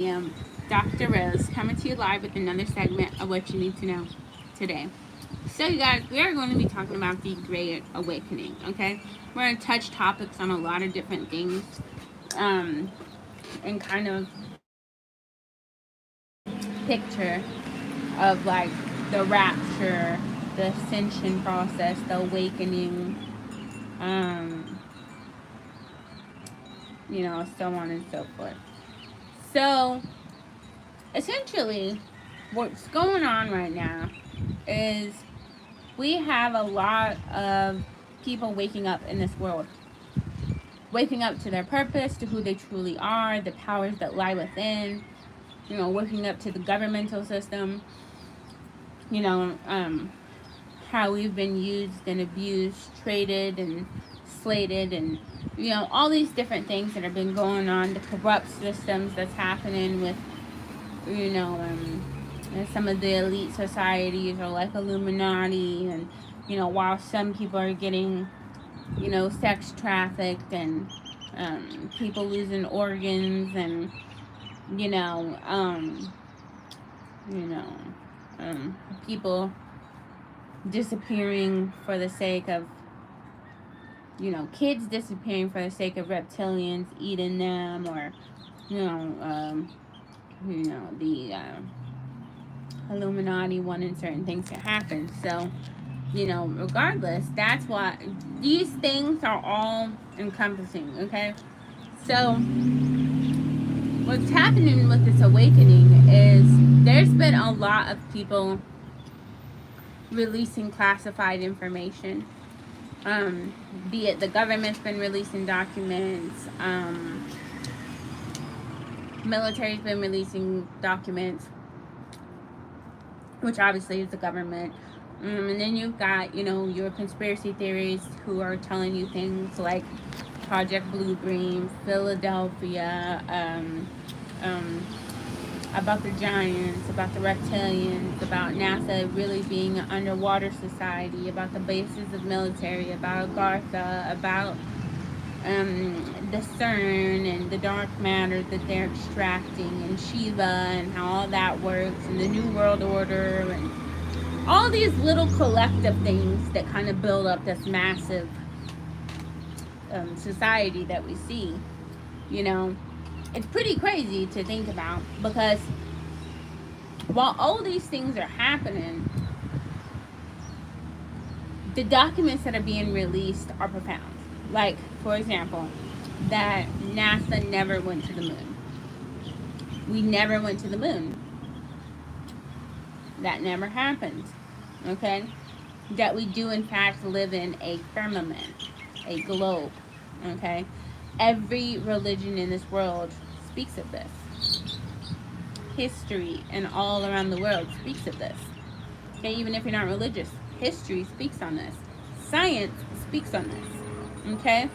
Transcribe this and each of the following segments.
am Dr. Rose coming to you live with another segment of what you need to know today. So, you guys, we are going to be talking about the Great Awakening. Okay, we're going to touch topics on a lot of different things, um, and kind of picture of like the rapture, the ascension process, the awakening, um, so on and so forth. So, essentially, what's going on right now is we have a lot of people waking up in this world, waking up to their purpose, to who they truly are, the powers that lie within, waking up to the governmental system, you know, um, how we've been used and abused, traded and slated, and, all these different things that have been going on, the corrupt systems that's happening with, you know, um, and some of the elite societies are like Illuminati, and while some people are getting sex trafficked, and people losing organs, and you know um, you know people disappearing for the sake of kids disappearing for the sake of reptilians eating them, or you know um, the Illuminati wanting certain things to happen. So, regardless, that's why these things are all encompassing, okay? So, what's happening with this awakening is there's been a lot of people releasing classified information. Be it the government's been releasing documents, military's been releasing documents, which obviously is the government. And then you've got, your conspiracy theories who are telling you things like Project Blueprint, Philadelphia, um, about the giants, about the reptilians, about NASA really being an underwater society, about the bases of military, about Agartha, about the CERN and the dark matter that they're extracting, and Shiva and how all that works, and the New World Order, and all these little collective things that kind of build up this massive society that we see. You know, it's pretty crazy to think about, because while all these things are happening, the documents that are being released are profound. Like, for example, that NASA never went to the moon. We never went to the moon. That never happened. Okay? That we do, in fact, live in a firmament, a globe. Okay? Every religion in this world speaks of this. History and all around the world speaks of this. Okay? Even if you're not religious, history speaks on this. Science speaks on this. Okay?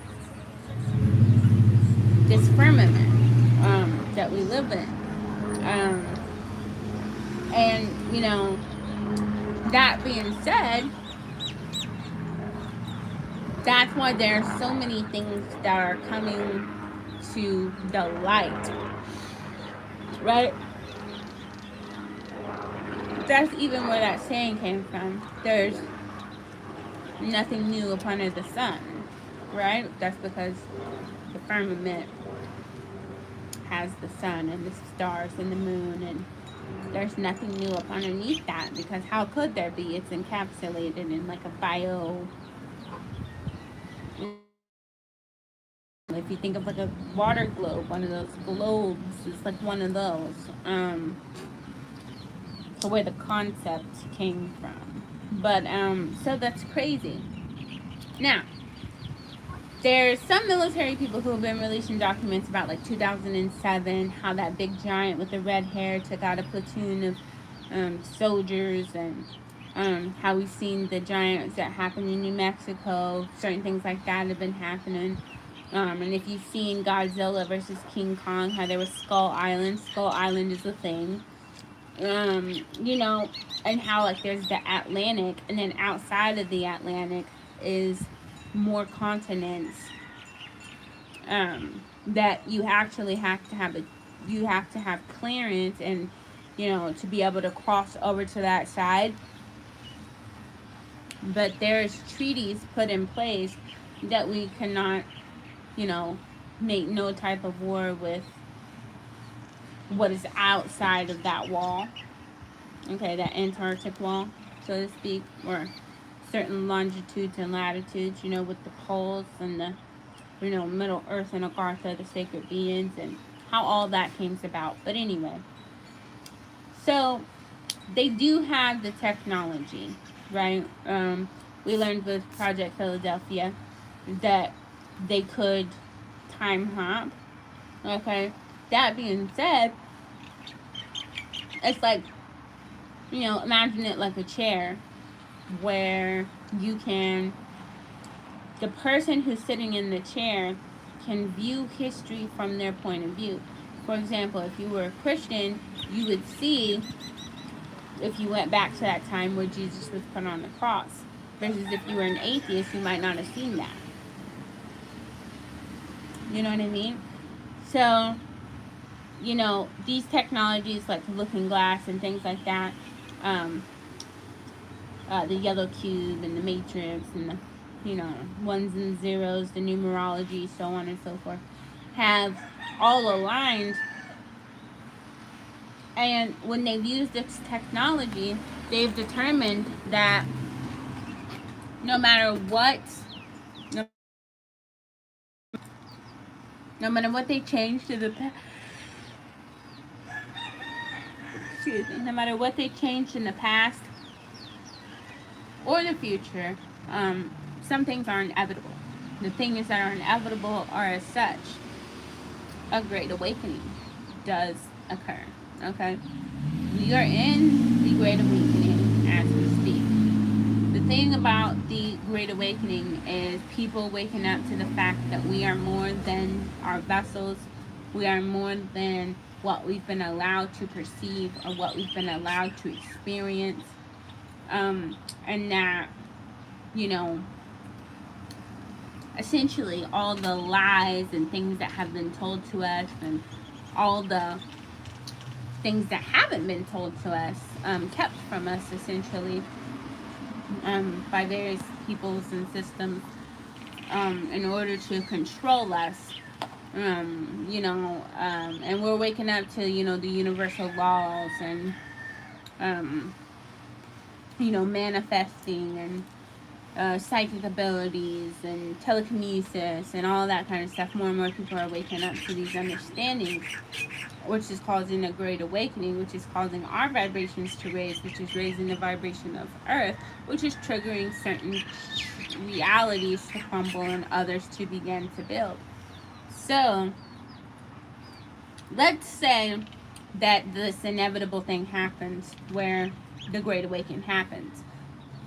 This firmament that we live in. And, that being said, that's why there are so many things that are coming to the light. Right? That's even where that saying came from. There's nothing new up under the sun. Right? That's because the firmament has the sun and the stars and the moon, and there's nothing new up underneath that, because how could there be? It's encapsulated in like a bio. If you think of like a water globe, one of those globes is like one of those. So where the concept came from. But so that's crazy. Now, there's some military people who have been releasing documents about like 2007, how that big giant with the red hair took out a platoon of soldiers, and how we've seen the giants that happened in New Mexico. Certain things like that have been happening. And if you've seen Godzilla versus King Kong, how there was Skull Island. Skull Island is a thing. And how like there's the Atlantic, and then outside of the Atlantic is more continents that you actually have to have a you have to have clearance and, to be able to cross over to that side. But there's treaties put in place that we cannot, you know, make no type of war with what is outside of that wall. Okay, that Antarctic wall, so to speak, or certain longitudes and latitudes, with the poles and the, Middle Earth and Agartha, the sacred beings, and how all that came about. But anyway, so they do have the technology, right? We learned with Project Philadelphia that they could time hop. Okay, that being said, it's like, imagine it like a chair where the person who's sitting in the chair can view history from their point of view. For example, if you were a Christian, you would see, if you went back to that time where Jesus was put on the cross, versus if you were an atheist, you might not have seen that. You know what I mean? So, these technologies like the looking glass and things like that, the yellow cube and the matrix and the, ones and zeros, the numerology, so on and so forth, have all aligned. And when they've used this technology, they've determined that no matter what, no matter what they change to the no matter what they changed in the past or the future, some things are inevitable. The things that are inevitable are, as such, a great awakening does occur. Okay, we are in the great awakening as we speak. The thing about the great awakening is people waking up to the fact that we are more than our vessels. We are more than what we've been allowed to perceive or what we've been allowed to experience. And that, essentially all the lies and things that have been told to us, and all the things that haven't been told to us, kept from us, essentially, by various peoples and systems, in order to control us. And we're waking up to, the universal laws and, manifesting and psychic abilities and telekinesis and all that kind of stuff. More and more people are waking up to these understandings, which is causing a great awakening, which is causing our vibrations to raise, which is raising the vibration of Earth, which is triggering certain realities to crumble and others to begin to build. So, let's say that this inevitable thing happens where the Great Awakening happens.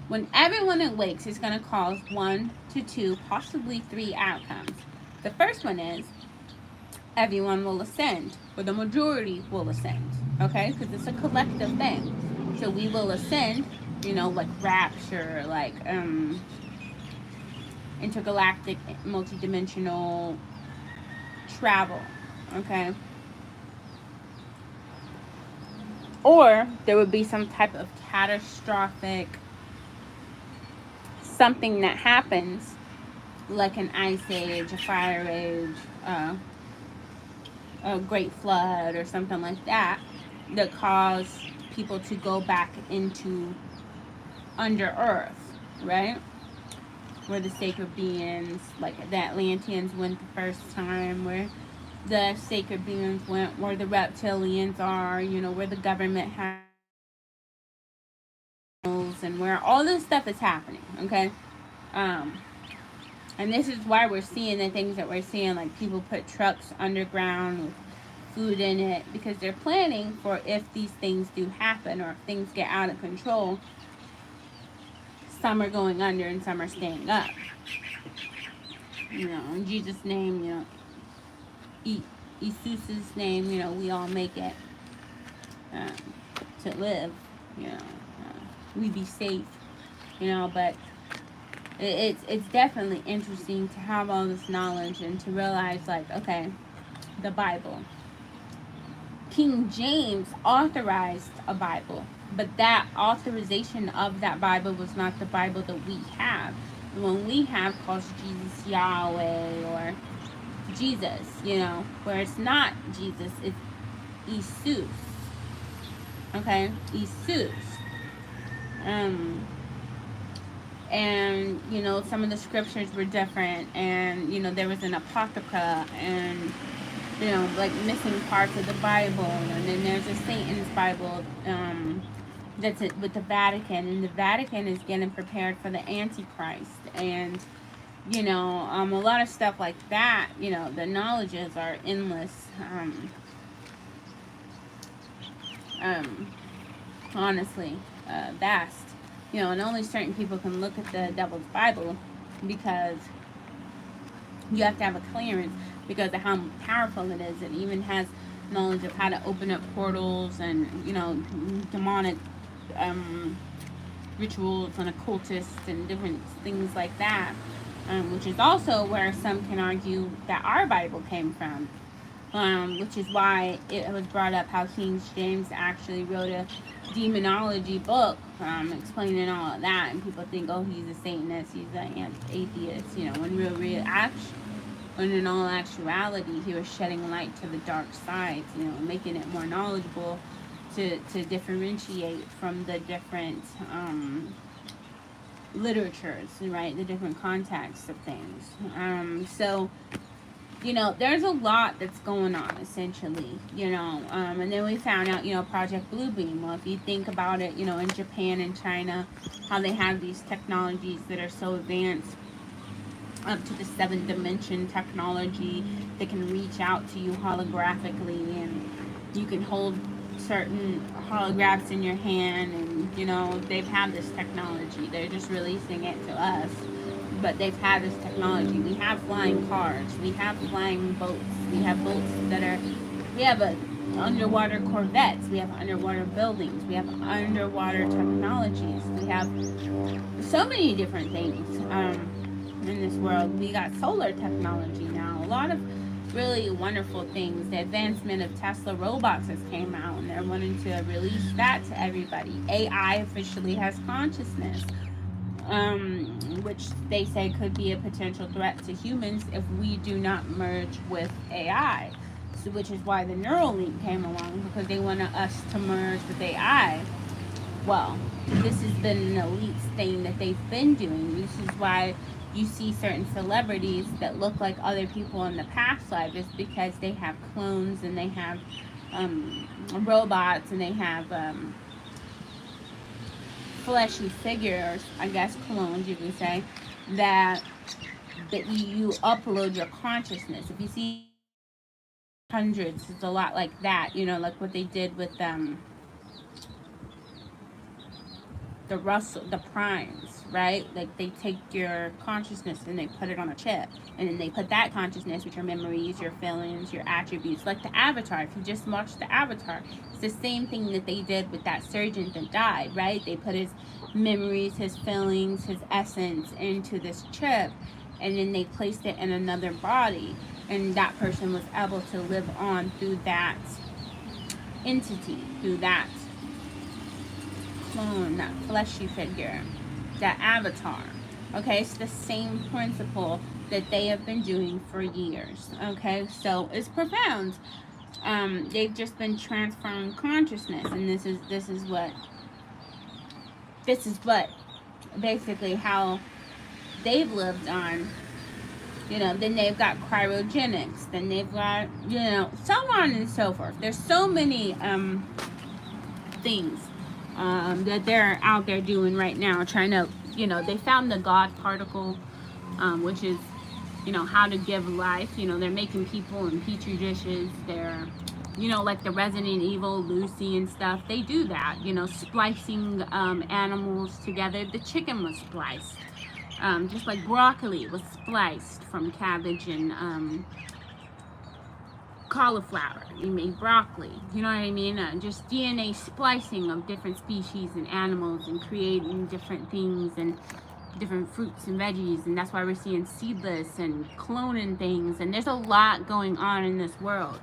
When everyone awakes, it's going to cause 1 to 2, possibly 3 outcomes. The first one is everyone will ascend, or the majority will ascend, okay? Because it's a collective thing. So we will ascend, like rapture, like intergalactic, multidimensional travel, okay? Or there would be some type of catastrophic something that happens, like an ice age, a fire age, a great flood, or something like that, that cause people to go back into under earth, right? Where the sacred beings, like the Atlanteans went the first time, where the sacred beings went, where the reptilians are, where the government has, and where all this stuff is happening, okay? And this is why we're seeing the things that we're seeing, like people put trucks underground with food in it, because they're planning for if these things do happen, or if things get out of control, some are going under and some are staying up. In Jesus' name, Jesus's name, we all make it to live, we be safe, but it's definitely interesting to have all this knowledge and to realize, like, okay, the Bible, King James authorized a Bible, but that authorization of that Bible was not the Bible that we have. The one we have calls Jesus Yahweh or Jesus, where it's not Jesus, it's Jesus. Okay, Jesus. And some of the scriptures were different, and there was an apocrypha, and like missing parts of the Bible, and then there's a Satan's Bible that's it with the Vatican, and the Vatican is getting prepared for the Antichrist, and a lot of stuff like that. The knowledges are endless. Honestly, vast. And only certain people can look at the devil's Bible because you have to have a clearance because of how powerful it is. It even has knowledge of how to open up portals and, demonic rituals and occultists and different things like that, which is also where some can argue that our Bible came from. Which is why it was brought up how King James actually wrote a demonology book explaining all of that, and people think, oh, he's a Satanist, he's an atheist, when in all actuality he was shedding light to the dark sides, making it more knowledgeable to differentiate from the different literatures, right, the different contexts of things. So there's a lot that's going on, essentially, and then we found out, Project Bluebeam. Well, if you think about it, in Japan and China, how they have these technologies that are so advanced, up to the 7th dimension technology, that can reach out to you holographically, and you can hold certain holographs in your hand, and, they've had this technology. They're just releasing it to us. But they've had this technology. We have flying cars. We have flying boats. We have boats we have underwater corvettes. We have underwater buildings. We have underwater technologies. We have so many different things in this world. We got solar technology now. A lot of really wonderful things. The advancement of Tesla robots has came out, and they're wanting to release that to everybody. AI officially has consciousness. Which they say could be a potential threat to humans if we do not merge with AI. So, which is why the Neuralink came along, because they want us to merge with AI. Well, this has been an elite thing that they've been doing. This is why you see certain celebrities that look like other people in the past life, is because they have clones, and they have robots, and they have fleshy figures, I guess clones you can say, that you upload your consciousness. If you see hundreds, it's a lot like that, like what they did with the primes, right? Like they take your consciousness and they put it on a chip, and then they put that consciousness with your memories, your feelings, your attributes, like the Avatar. If you just watch the Avatar, it's the same thing that they did with that surgeon that died, right? They put his memories, his feelings, his essence into this chip, and then they placed it in another body, and that person was able to live on through that entity, through that clone, that fleshy figure, that avatar. Okay, it's the same principle that they have been doing for years. Okay, so it's profound. They've just been transferring consciousness, and this is what basically how they've lived on. Then they've got cryogenics, then they've got, so on and so forth. There's so many things that they're out there doing right now, trying to, they found the God particle, which is, how to give life. They're making people in petri dishes. They're, like the Resident Evil Lucy and stuff. They do that, splicing animals together. The chicken was spliced. Just like broccoli was spliced from cabbage and cauliflower. You made broccoli, you know what I mean? Just DNA splicing of different species and animals, and creating different things and different fruits and veggies, and that's why we're seeing seedless and cloning things, and there's a lot going on in this world.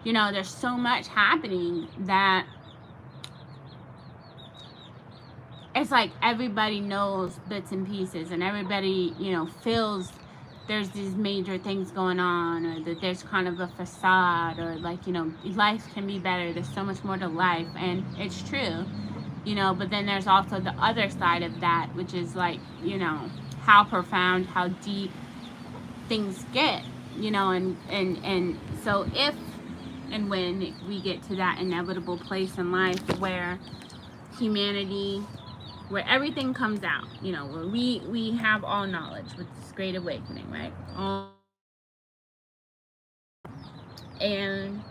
You know, there's so much happening that it's like everybody knows bits and pieces, and everybody, you know, feels there's these major things going on, or that there's kind of a facade, or like, you know, life can be better, there's so much more to life, and it's true, you know. But then there's also the other side of that, which is like, you know, how profound, how deep things get, you know. And so if and when we get to that inevitable place in life where humanity, where everything comes out, you know, where we have all knowledge with this great awakening, right? And,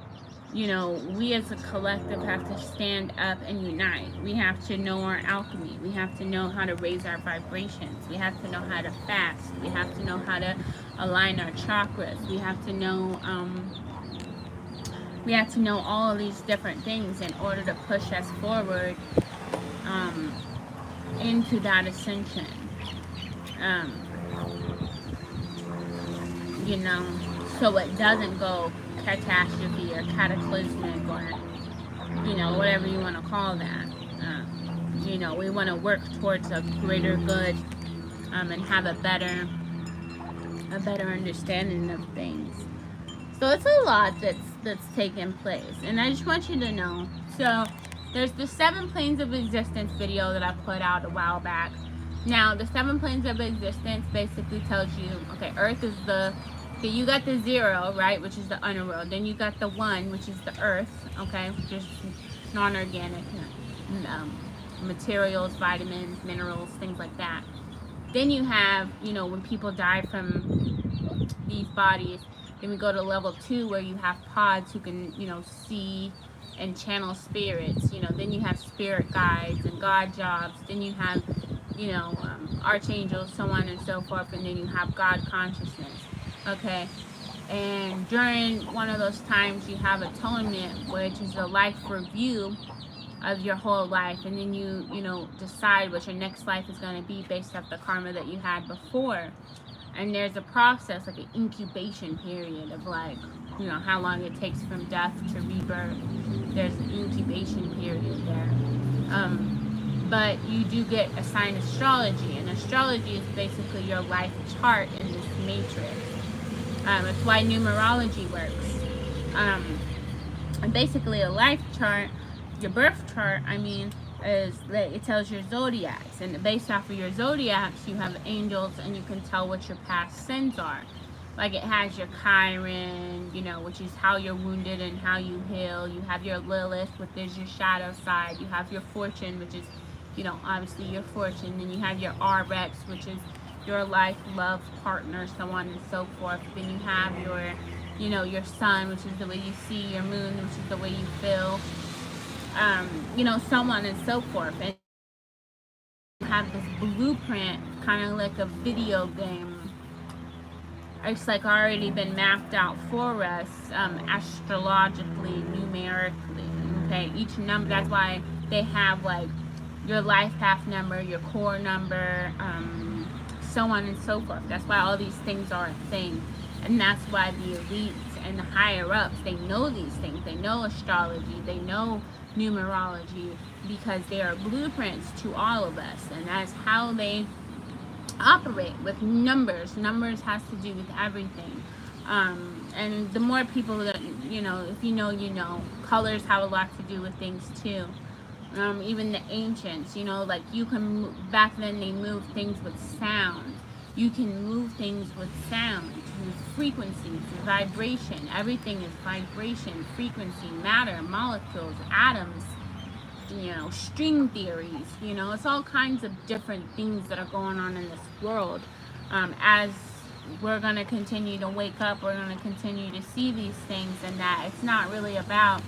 you know, we as a collective have to stand up and unite. We have to know our alchemy. We have to know how to raise our vibrations. We have to know how to fast. We have to know how to align our chakras. We have to know all of these different things in order to push us forward into that ascension. You know, so it doesn't go catastrophe or cataclysmic, or, you know, whatever you want to call that. You know, we want to work towards a greater good, and have a better understanding of things. So it's a lot that's taking place, and I just want you to know. So there's the 7 planes of existence video that I put out a while back. Now, the 7 planes of existence basically tells you, okay, Earth is you got the 0, right, which is the underworld. Then you got the 1, which is the Earth, okay, which is non-organic materials, vitamins, minerals, things like that. Then you have, you know, when people die from these bodies, then we go to level 2, where you have pods who can, you know, see and channel spirits. You know, then you have spirit guides and God jobs. Then you have, you know, archangels, so on and so forth. And then you have God consciousness. Okay. And during one of those times, you have atonement, which is a life review of your whole life, and then you know, decide what your next life is going to be based off the karma that you had before. And there's a process, like an incubation period of, like, you know, how long it takes from death to rebirth. There's an incubation period there. But you do get assigned astrology, and astrology is basically your life chart in this matrix. It's why numerology works. And basically a life chart, your birth chart, I mean, is that it tells your zodiacs, and based off of your zodiacs, you have angels, and you can tell what your past sins are. Like, it has your Chiron, you know, which is how you're wounded and how you heal. You have your Lilith, which is your shadow side. You have your Fortune, which is, you know, obviously your fortune. Then you have your RX, which is your life, love, partner, so on and so forth. Then you have your, you know, your sun, which is the way you see, your moon, which is the way you feel, you know, so on and so forth. And you have this blueprint, kind of like a video game. It's like already been mapped out for us, astrologically, numerically. Okay, each number, that's why they have, like, your life path number, your core number, so on and so forth. That's why all these things are a thing. And that's why the elites and the higher ups, they know these things. They know astrology, they know numerology, because they are blueprints to all of us. And that's how they operate with numbers. Numbers has to do with everything. And the more people that, you know, if you know, you know, colors have a lot to do with things too. Even the ancients, you know, like, you can back then they moved things with sound. You can move things with sound, with frequencies, with vibration. Everything is vibration, frequency, matter, molecules, atoms, you know, string theories. You know, it's all kinds of different things that are going on in this world. As we're going to continue to wake up, we're going to continue to see these things, and that it's not really about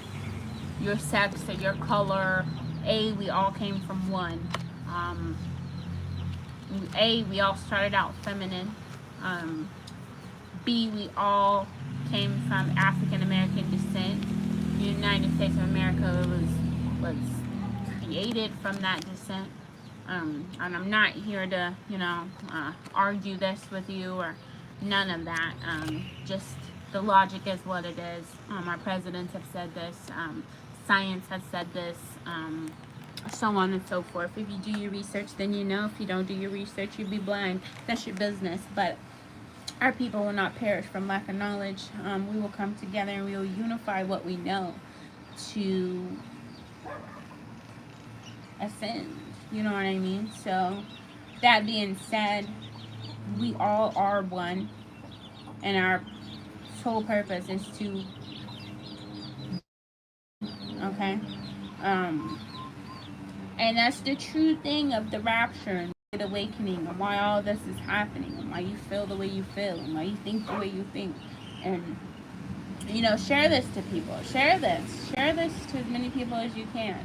your sex or your color. We all came from one. We all started out feminine. B, we all came from African American descent. The United States of America was created from that descent. And I'm not here to, you know, argue this with you or none of that. Just The logic is what it is. Our presidents have said this. Science has said this. So on and so forth. If you do your research, then you know. If you don't do your research, you'd be blind. That's your business. But our people will not perish from lack of knowledge. We will come together and we will unify what we know to ascend. You know what I mean? So, that being said, we all are one. And our sole purpose is to, okay? And that's the true thing of the rapture and the awakening, and why all this is happening, and why you feel the way you feel, and why you think the way you think. And, share this to people. Share this. Share this to as many people as you can.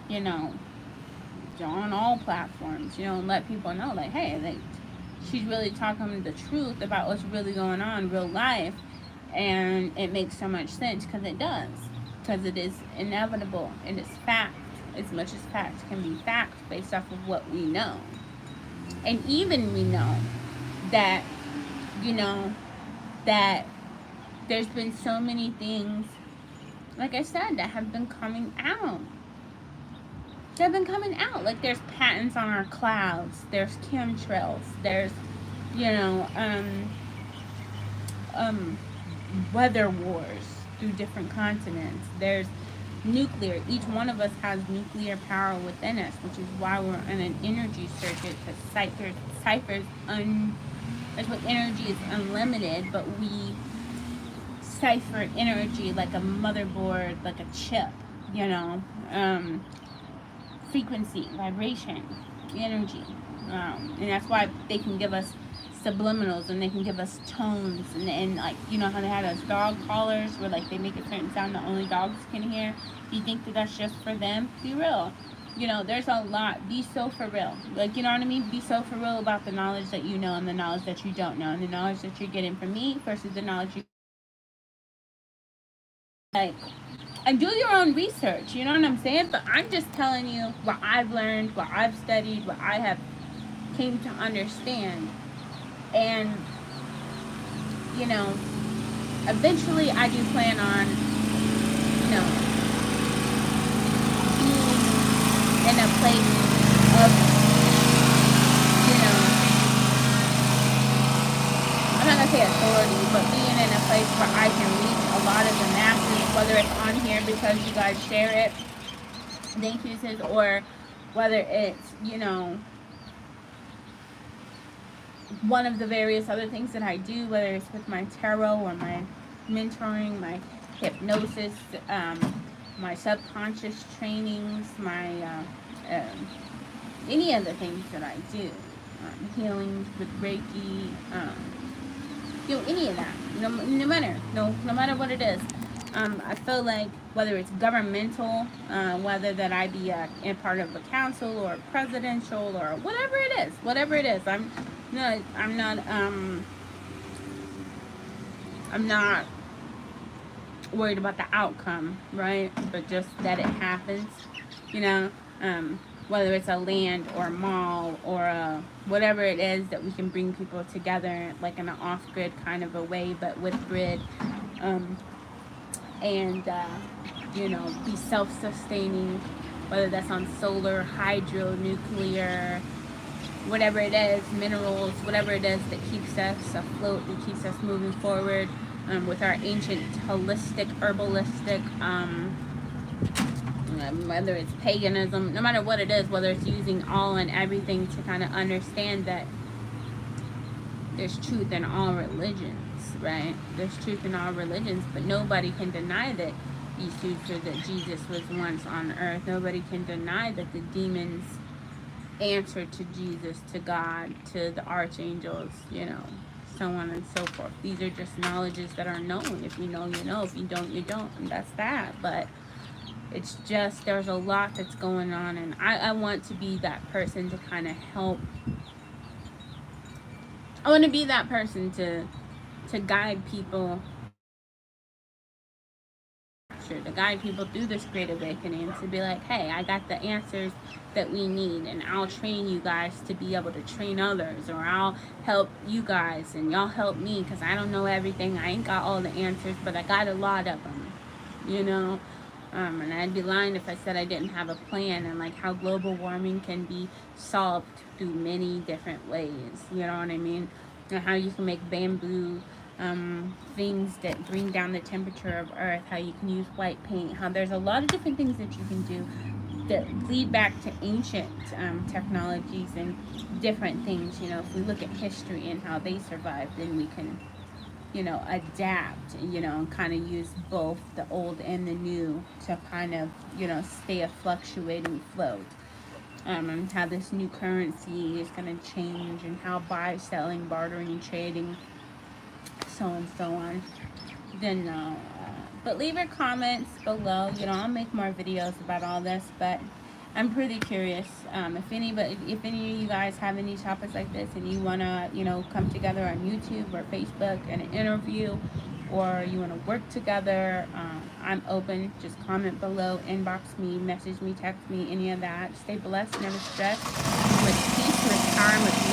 You know, on all platforms, and let people know, like, hey, she's really talking the truth about what's really going on in real life. And it makes so much sense, because it does. Because it is inevitable. It is fact. As much as facts can be facts based off of what we know. And even we know that, that there's been so many things, like I said, that have been coming out. They've been coming out. Like, there's patents on our clouds. There's chemtrails. There's, weather wars through different continents. There's nuclear. Each one of us has nuclear power within us, which is why we're in an energy circuit, because that's what energy is, unlimited, but we cipher energy like a motherboard, like a chip, frequency, vibration, energy, and that's why they can give us subliminals, and they can give us tones, and like, how they had those dog collars where, like, they make a certain sound that only dogs can hear. Do you think that that's just for them? Be real. There's a lot. Be so for real. Like, you know what I mean? Be so for real about the knowledge that you know and the knowledge that you don't know, and the knowledge that you're getting from me versus the knowledge you, like, and do your own research. You know what I'm saying? But I'm just telling you what I've learned, what I've studied, what I have came to understand. And, eventually I do plan on, being in a place of, I'm not going to say authority, but being in a place where I can reach a lot of the masses, whether it's on here because you guys share it, thank you sis, or whether it's, one of the various other things that I do, whether it's with my tarot or my mentoring, my hypnosis, my subconscious trainings, my any of the things that I do, healings with Reiki, any of that, no matter what it is. I feel like whether it's governmental, whether that I be a part of a council or presidential or whatever it is, I'm not worried about the outcome, right? But just that it happens, whether it's a land or a mall or whatever it is, that we can bring people together, like in an off-grid kind of a way, but with grid, and be self-sustaining, whether that's on solar, hydro, nuclear, whatever it is, minerals, whatever it is that keeps us afloat, that keeps us moving forward, with our ancient holistic, herbalistic, whether it's paganism, no matter what it is, whether it's using all and everything to kind of understand that there's truth in all religions, right? There's truth in all religions, but nobody can deny that that Jesus was once on earth. Nobody can deny that the demons answered to Jesus, to God, to the archangels, so on and so forth. These are just knowledges that are known. If you know, you know. If you don't, you don't. And that's that. But it's just, there's a lot that's going on, and I want to be that person to kind of help. I want to be that person to guide people scripture to guide people through this great awakening, to be like, hey, I got the answers that we need, and I'll train you guys to be able to train others, or I'll help you guys and y'all help me, because I don't know everything. I ain't got all the answers, but I got a lot of them, you know. And I'd be lying if I said I didn't have a plan, and like how global warming can be solved through many different ways, you know what I mean? And how you can make bamboo things that bring down the temperature of Earth, how you can use white paint, how there's a lot of different things that you can do that lead back to ancient technologies and different things. You know, if we look at history and how they survived, then we can, you know, adapt, you know, and kind of use both the old and the new to kind of, you know, stay a fluctuating float. And how this new currency is going to change, and how buy, selling, bartering, and trading, so and so on. Then but leave your comments below. You know, I'll make more videos about all this, but I'm pretty curious. If any of you guys have any topics like this, and you wanna, you know, come together on YouTube or Facebook and an interview, or you wanna work together, I'm open. Just comment below, inbox me, message me, text me, any of that. Stay blessed, never stressed. With peace, with power, with